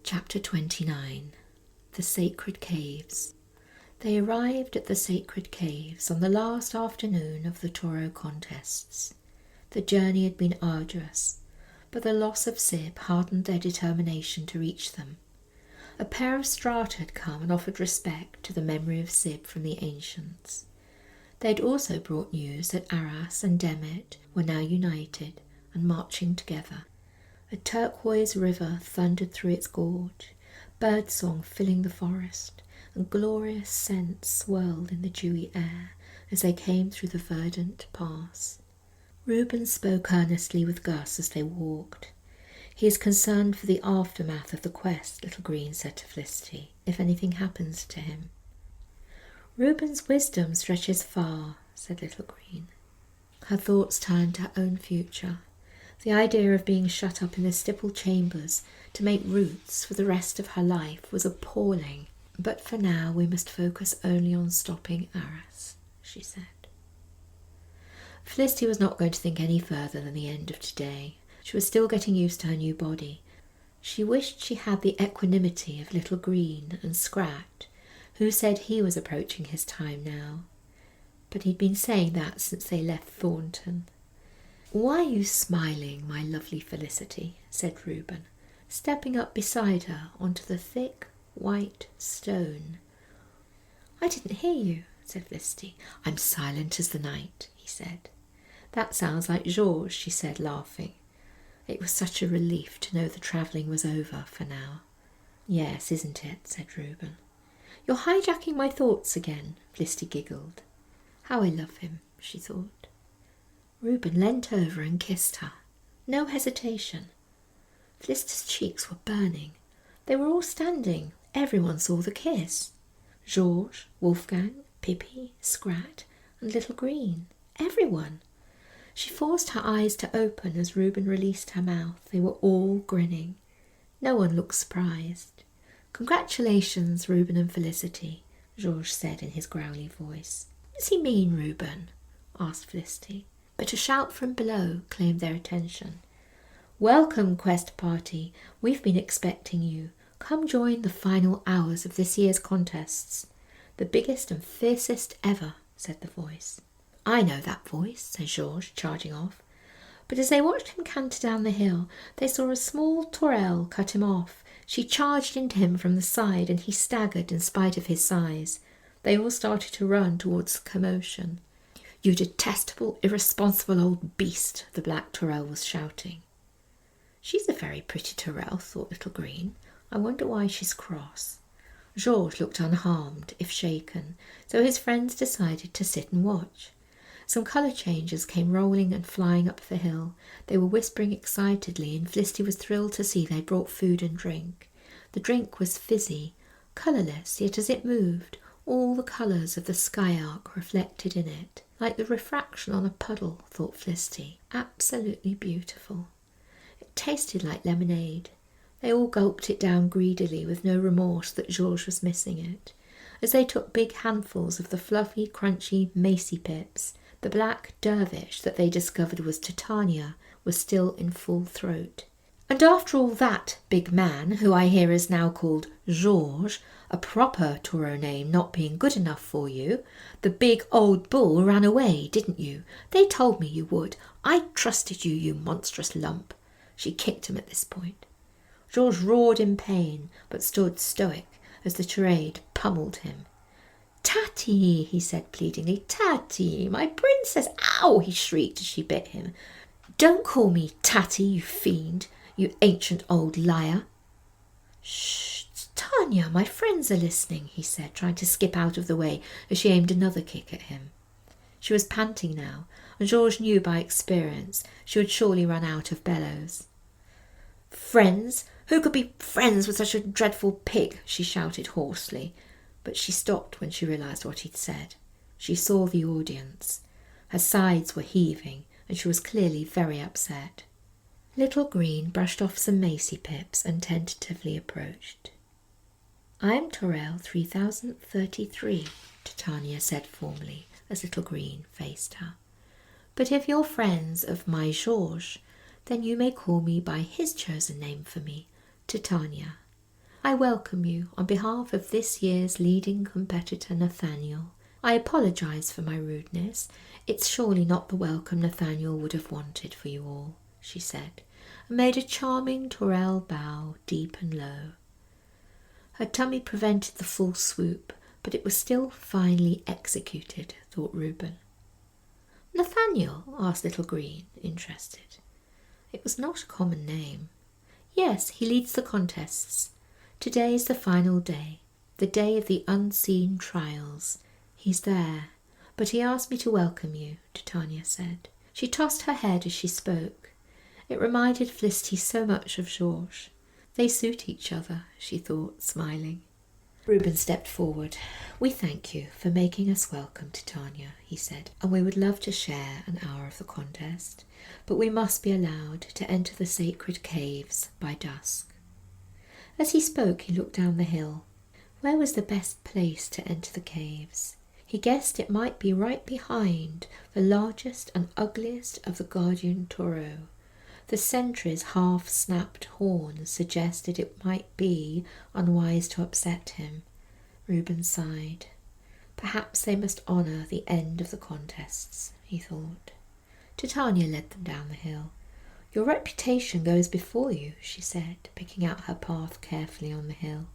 Chapter 29. The Sacred Caves. They arrived at the Sacred Caves on the last afternoon of the Toro contests. The journey had been arduous, but the loss of Sib hardened their determination to reach them. A pair of strata had come and offered respect to the memory of Sib from the ancients. They had also brought news that Arras and Demet were now united and marching together. A turquoise river thundered through its gorge, birdsong filling the forest, and glorious scents swirled in the dewy air as they came through the verdant pass. Reuben spoke earnestly with Gus as they walked. "He is concerned for the aftermath of the quest," Little Green said to Felicity, "if anything happens to him." "Reuben's wisdom stretches far," said Little Green. Her thoughts turned to her own future. The idea of being shut up in the stipple chambers to make roots for the rest of her life was appalling. "But for now we must focus only on stopping Arras," she said. Felicity was not going to think any further than the end of today. She was still getting used to her new body. She wished she had the equanimity of Little Green and Scrat, who said he was approaching his time now. But he'd been saying that since they left Thornton. "Why are you smiling, my lovely Felicity?" said Reuben, stepping up beside her onto the thick, white stone. "I didn't hear you," said Felicity. "I'm silent as the night," he said. "That sounds like Georges," she said, laughing. It was such a relief to know the travelling was over for now. "Yes, isn't it?" said Reuben. "You're hijacking my thoughts again," Felicity giggled. How I love him, she thought. Reuben leant over and kissed her. No hesitation. Felicity's cheeks were burning. They were all standing. Everyone saw the kiss. Georges, Wolfgang, Pippi, Scrat, and Little Green. Everyone. She forced her eyes to open as Reuben released her mouth. They were all grinning. No one looked surprised. "Congratulations, Reuben and Felicity," Georges said in his growly voice. "What does he mean, Reuben?" asked Felicity. But a shout from below claimed their attention. "Welcome, Quest Party. We've been expecting you. Come join the final hours of this year's contests. The biggest and fiercest ever," said the voice. "I know that voice," said Georges, charging off. But as they watched him canter down the hill, they saw a small Tourelle cut him off. She charged into him from the side, and he staggered in spite of his size. They all started to run towards the commotion. "You detestable, irresponsible old beast," the black Tourelle was shouting. "She's a very pretty Tourelle," thought Little Green. "I wonder why she's cross." Georges looked unharmed, if shaken, so his friends decided to sit and watch. Some colour changers came rolling and flying up the hill. They were whispering excitedly, and Felicity was thrilled to see they'd brought food and drink. The drink was fizzy, colourless, yet as it moved, all the colours of the sky arc reflected in it, like the refraction on a puddle, thought Felicity. Absolutely beautiful. It tasted like lemonade. They all gulped it down greedily with no remorse that Georges was missing it. As they took big handfuls of the fluffy, crunchy Macy pips, the black dervish that they discovered was Titania was still in full throat. "And after all that, big man, who I hear is now called Georges, a proper Toro name not being good enough for you, the big old bull ran away, didn't you? They told me you would. I trusted you, you monstrous lump." She kicked him at this point. Georges roared in pain, but stood stoic as the charade pummeled him. "Tatty," he said pleadingly, "Tatty, my princess." "Ow!" he shrieked as she bit him. "Don't call me Tatty, you fiend, you ancient old liar." "Shh, Tanya, my friends are listening," he said, trying to skip out of the way as she aimed another kick at him. She was panting now, and Georges knew by experience she would surely run out of bellows. "Friends? Who could be friends with such a dreadful pig?" she shouted hoarsely. But she stopped when she realised what he'd said. She saw the audience. Her sides were heaving, and she was clearly very upset. Little Green brushed off some Macy pips and tentatively approached. "I am Tourelle 3033, Titania said formally, as Little Green faced her. "But if you're friends of my Georges, then you may call me by his chosen name for me, Titania." I welcome you on behalf of this year's leading competitor, Nathaniel. I apologise for my rudeness. It's surely not the welcome Nathaniel would have wanted for you all, she said, and made a charming Torel bow, deep and low. Her tummy prevented the full swoop, but it was still finely executed, thought Reuben. Nathaniel? Asked Little Green, interested. It was not a common name. Yes, he leads the contests. Today's the final day, the day of the unseen trials. He's there, but he asked me to welcome you, Titania said. She tossed her head as she spoke. It reminded Felicity so much of Georges. They suit each other, she thought, smiling. Reuben stepped forward. We thank you for making us welcome, Titania, he said, and we would love to share an hour of the contest, but we must be allowed to enter the sacred caves by dusk. As he spoke, he looked down the hill. Where was the best place to enter the caves? He guessed it might be right behind the largest and ugliest of the guardian taureaux. The sentry's half-snapped horn suggested it might be unwise to upset him. Reuben sighed. Perhaps they must honour the end of the contests, he thought. Titania led them down the hill. Your reputation goes before you, she said, picking out her path carefully on the hill.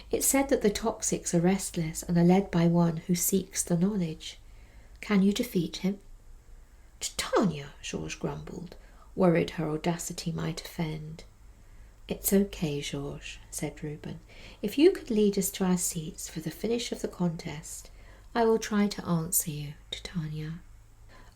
It's said that the toxics are restless and are led by one who seeks the knowledge. Can you defeat him? Titania, Georges grumbled, worried her audacity might offend. It's okay, Georges, said Reuben. If you could lead us to our seats for the finish of the contest, I will try to answer you, Titania.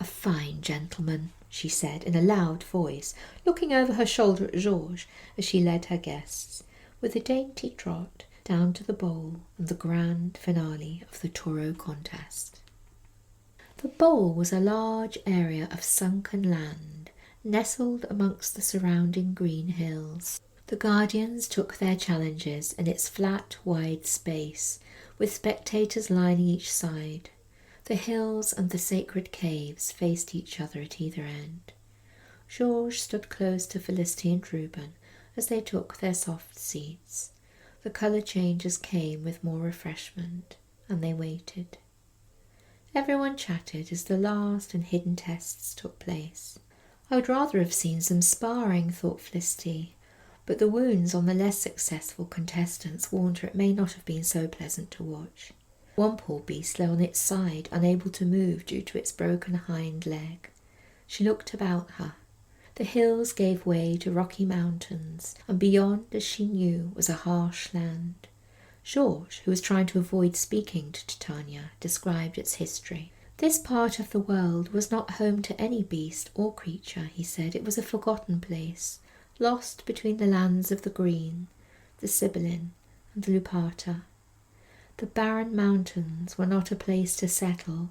A fine gentleman, she said in a loud voice, looking over her shoulder at Georges as she led her guests, with a dainty trot down to the bowl and the grand finale of the taureau contest. The bowl was a large area of sunken land, nestled amongst the surrounding green hills. The guardians took their challenges in its flat, wide space, with spectators lining each side. The hills and the sacred caves faced each other at either end. Georges stood close to Felicity and Reuben as they took their soft seats. The colour changes came with more refreshment, and they waited. Everyone chatted as the last and hidden tests took place. I would rather have seen some sparring, thought Felicity, but the wounds on the less successful contestants warned her it may not have been so pleasant to watch. One poor beast lay on its side, unable to move due to its broken hind leg. She looked about her. The hills gave way to rocky mountains, and beyond, as she knew, was a harsh land. Georges, who was trying to avoid speaking to Titania, described its history. This part of the world was not home to any beast or creature, he said. It was a forgotten place, lost between the lands of the Green, the Sibylline, and the Lupata. The barren mountains were not a place to settle.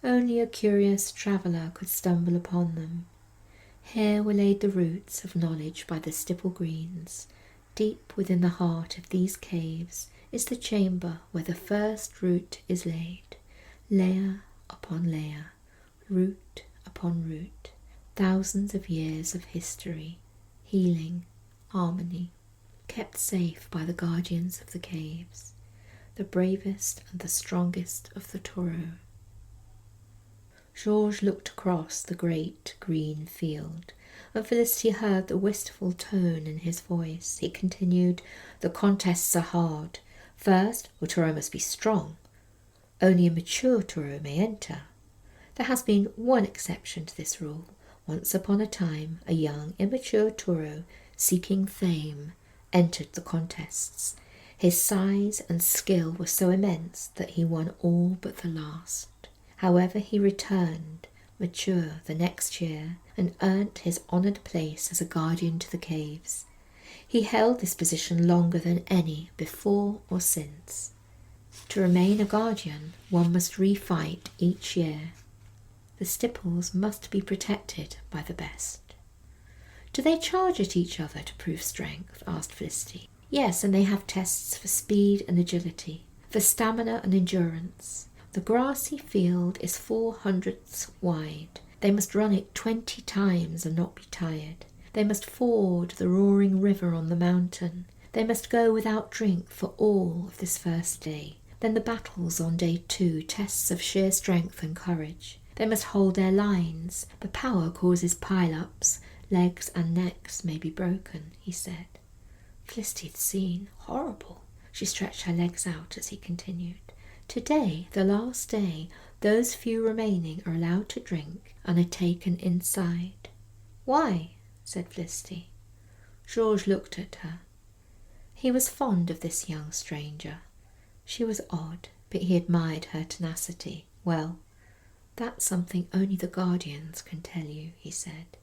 Only a curious traveller could stumble upon them. Here were laid the roots of knowledge by the stipple greens. Deep within the heart of these caves is the chamber where the first root is laid, layer upon layer, root upon root, thousands of years of history, healing, harmony, kept safe by the guardians of the caves, the bravest and the strongest of the taureaux. Georges looked across the great green field, and Felicity heard the wistful tone in his voice. He continued, The contests are hard. First, a taureau must be strong. Only a mature taureau may enter. There has been one exception to this rule. Once upon a time, a young, immature taureau seeking fame entered the contests. His size and skill were so immense that he won all but the last. However, he returned, mature, the next year, and earned his honoured place as a guardian to the caves. He held this position longer than any before or since. To remain a guardian, one must refight each year. The stipples must be protected by the best. Do they charge at each other to prove strength? Asked Felicity. Yes, and they have tests for speed and agility, for stamina and endurance. The grassy field is 400 wide. They must run it 20 times and not be tired. They must ford the roaring river on the mountain. They must go without drink for all of this first day. Then the battles on day 2, tests of sheer strength and courage. They must hold their lines. The power causes pile-ups. Legs and necks may be broken, he said. Felicity'd seen. Horrible. She stretched her legs out as he continued. Today, the last day, those few remaining are allowed to drink and are taken inside. Why? Said Felicity. Georges looked at her. He was fond of this young stranger. She was odd, but he admired her tenacity. Well, that's something only the guardians can tell you, he said,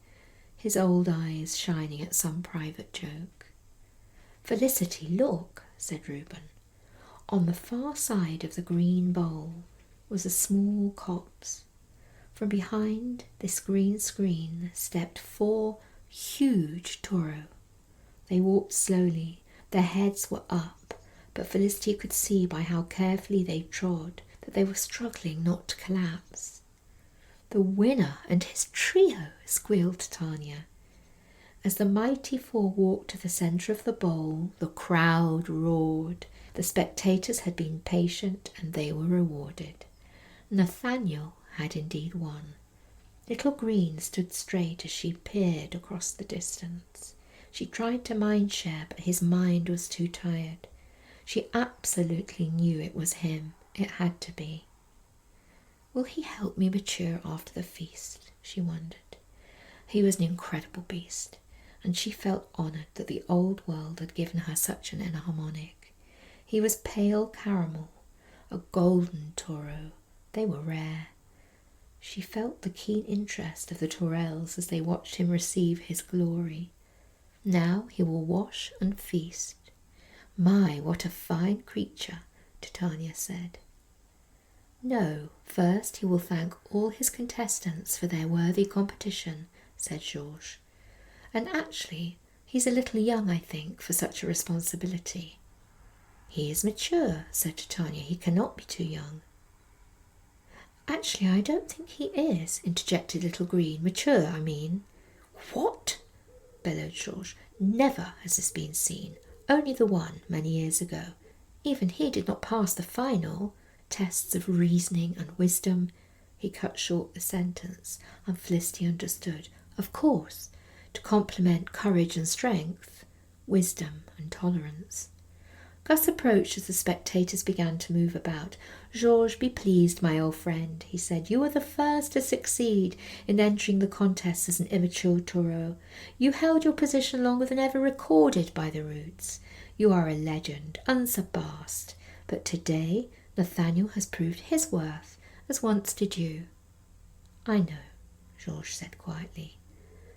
his old eyes shining at some private joke. Felicity, look, said Reuben. On the far side of the green bowl was a small copse. From behind this green screen stepped 4 huge taureaux. They walked slowly. Their heads were up, but Felicity could see by how carefully they trod that they were struggling not to collapse. The winner and his trio, squealed Tanya. As the mighty 4 walked to the centre of the bowl, the crowd roared. The spectators had been patient and they were rewarded. Nathaniel had indeed won. Little Green stood straight as she peered across the distance. She tried to mind-share, but his mind was too tired. She absolutely knew it was him. It had to be. Will he help me mature after the feast? She wondered. He was an incredible beast, and she felt honoured that the old world had given her such an enharmonic. He was pale caramel, a golden taureau. They were rare. She felt the keen interest of the Tourelles as they watched him receive his glory. Now he will wash and feast. My, what a fine creature, Titania said. No, first he will thank all his contestants for their worthy competition, said Georges. And actually, he's a little young, I think, for such a responsibility. He is mature, said Titania. He cannot be too young. Actually, I don't think he is, interjected Little Green. Mature, I mean. What? Bellowed Georges. Never has this been seen. Only the one, many years ago. Even he did not pass the final. Tests of reasoning and wisdom. He cut short the sentence, and Felicity understood. Of course, to complement courage and strength, wisdom and tolerance. Gus approached as the spectators began to move about. Georges, be pleased, my old friend, he said. You were the first to succeed in entering the contest as an immature taureau. You held your position longer than ever recorded by the roots. You are a legend, unsurpassed. But today, Nathaniel has proved his worth, as once did you. I know, Georges said quietly.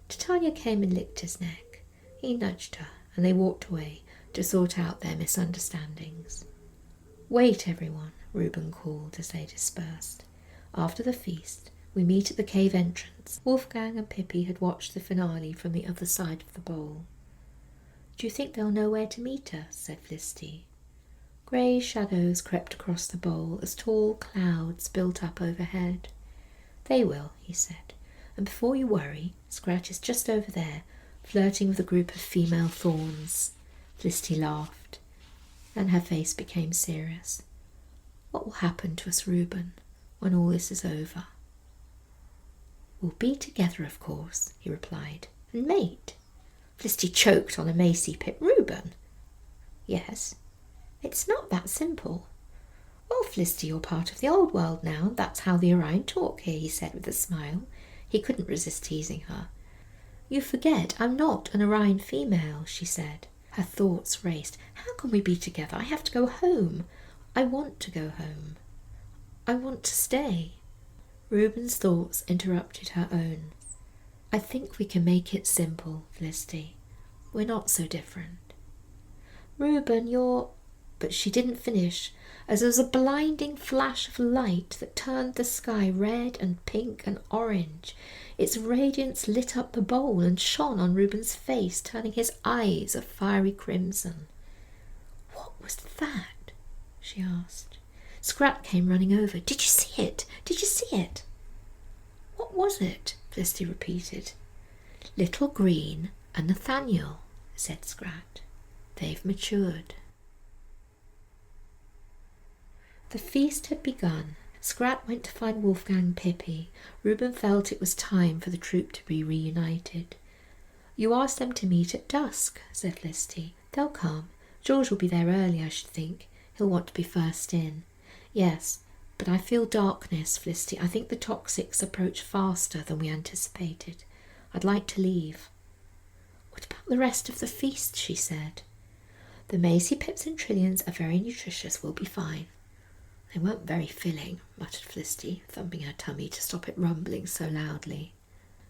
Titania came and licked his neck. He nudged her, and they walked away to sort out their misunderstandings. Wait, everyone, Reuben called as they dispersed. After the feast, we meet at the cave entrance. Wolfgang and Pippi had watched the finale from the other side of the bowl. Do you think they'll know where to meet us? Said Felicity. Grey shadows crept across the bowl as tall clouds built up overhead. They will, he said, and before you worry, Scratch is just over there, flirting with a group of female thorns. Felicity laughed. Then her face became serious. What will happen to us, Reuben, when all this is over? We'll be together, of course, he replied, and mate. Felicity choked on a macy pip. Reuben? Yes. It's not that simple. Well, Felicity, you're part of the old world now. That's how the Orion talk here, he said with a smile. He couldn't resist teasing her. You forget I'm not an Orion female, she said. Her thoughts raced. How can we be together? I have to go home. I want to go home. I want to stay. Reuben's thoughts interrupted her own. I think we can make it simple, Felicity. We're not so different. Reuben, you're... But she didn't finish, as there was a blinding flash of light that turned the sky red and pink and orange. Its radiance lit up the bowl and shone on Reuben's face, turning his eyes a fiery crimson. What was that? She asked. Scrat came running over. Did you see it? Did you see it? What was it? Felicity repeated. Little Green and Nathaniel, said Scrat. They've matured. The feast had begun. Scrat went to find Wolfgang and Pippi. Reuben felt it was time for the troop to be reunited. "You asked them to meet at dusk," said Felicity. "They'll come. George will be there early, I should think. He'll want to be first in." "Yes, but I feel darkness, Felicity. I think the toxics approach faster than we anticipated. I'd like to leave." "What about the rest of the feast?" she said. "The Maisie Pips and Trillions are very nutritious. We'll be fine." "They weren't very filling," muttered Felicity, thumping her tummy to stop it rumbling so loudly.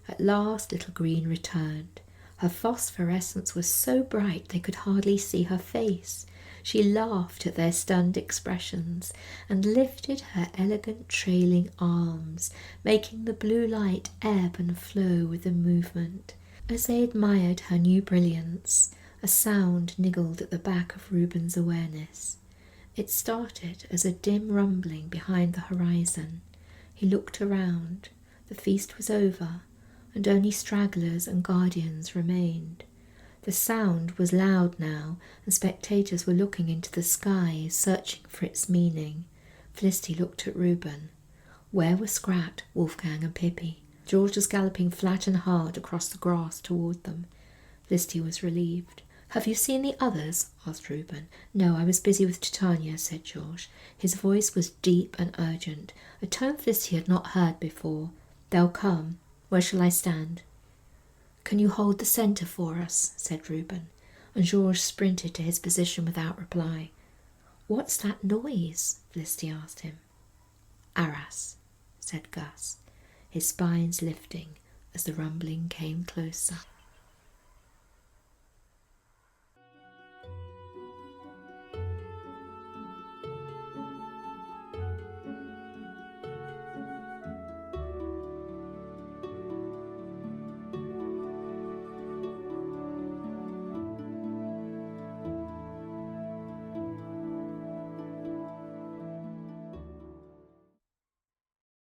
At last Little Green returned. Her phosphorescence was so bright they could hardly see her face. She laughed at their stunned expressions and lifted her elegant trailing arms, making the blue light ebb and flow with the movement. As they admired her new brilliance, a sound niggled at the back of Reuben's awareness. It started as a dim rumbling behind the horizon. He looked around. The feast was over, and only stragglers and guardians remained. The sound was loud now, and spectators were looking into the sky, searching for its meaning. Felicity looked at Reuben. Where were Scrat, Wolfgang and Pippi? George was galloping flat and hard across the grass toward them. Felicity was relieved. "Have you seen the others?" asked Reuben. "No, I was busy with Titania," said George. His voice was deep and urgent, a tone Felicity had not heard before. "They'll come. Where shall I stand?" "Can you hold the centre for us?" said Reuben, and George sprinted to his position without reply. "What's that noise?" Felicity asked him. "Arras," said Gus, his spines lifting as the rumbling came closer.